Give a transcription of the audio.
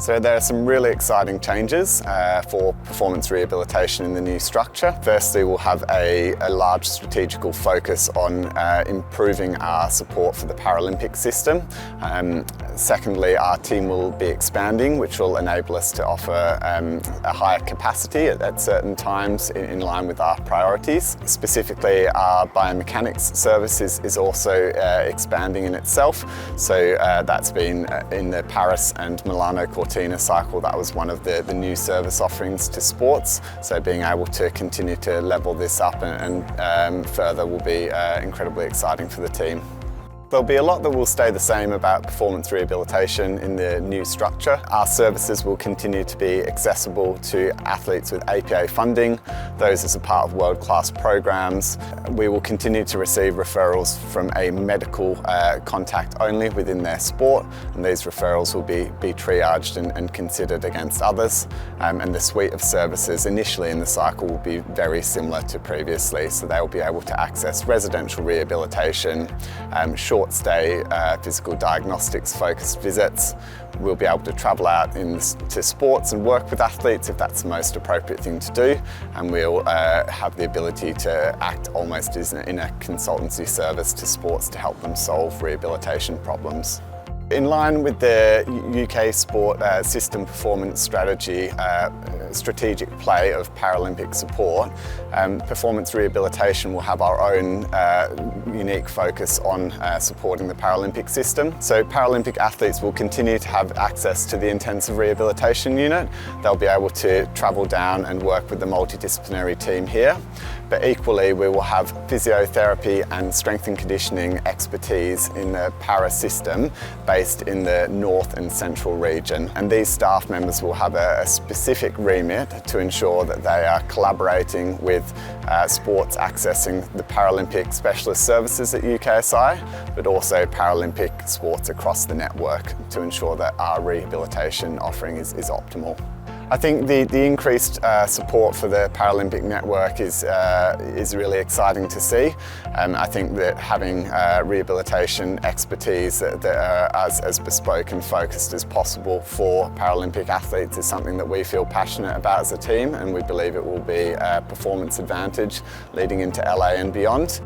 So there are some really exciting changes for performance rehabilitation in the new structure. Firstly, we'll have a large strategical focus on improving our support for the Paralympic system. Secondly, our team will be expanding, which will enable us to offer a higher capacity at certain times in line with our priorities. Specifically, our biomechanics service is also expanding in itself. So that's been in the Paris and Milano Cortina cycle. That was one of the new service offerings to sports. So being able to continue to level this up and further will be incredibly exciting for the team. There'll be a lot that will stay the same about performance rehabilitation in the new structure. Our services will continue to be accessible to athletes with APA funding, those as a part of world-class programs. We will continue to receive referrals from a medical contact only within their sport, and these referrals will be triaged and considered against others. And the suite of services initially in the cycle will be very similar to previously, so they'll be able to access residential rehabilitation, short stay physical diagnostics focused visits. We'll be able to travel out to sports and work with athletes if that's the most appropriate thing to do, and we'll have the ability to act almost as in a consultancy service to sports to help them solve rehabilitation problems. In line with the UK sport system performance strategy strategic play of Paralympic support, performance rehabilitation will have our own unique focus on supporting the Paralympic system. So Paralympic athletes will continue to have access to the intensive rehabilitation unit. They'll be able to travel down and work with the multidisciplinary team here. But equally, we will have physiotherapy and strength and conditioning expertise in the para system based in the north and central region. And these staff members will have a specific remit to ensure that they are collaborating with sports accessing the Paralympic specialist services at UKSI, but also Paralympic sports across the network to ensure that our rehabilitation offering is optimal. I think the increased support for the Paralympic network is really exciting to see. I think that having rehabilitation expertise that are as bespoke and focused as possible for Paralympic athletes is something that we feel passionate about as a team, and we believe it will be a performance advantage leading into LA and beyond.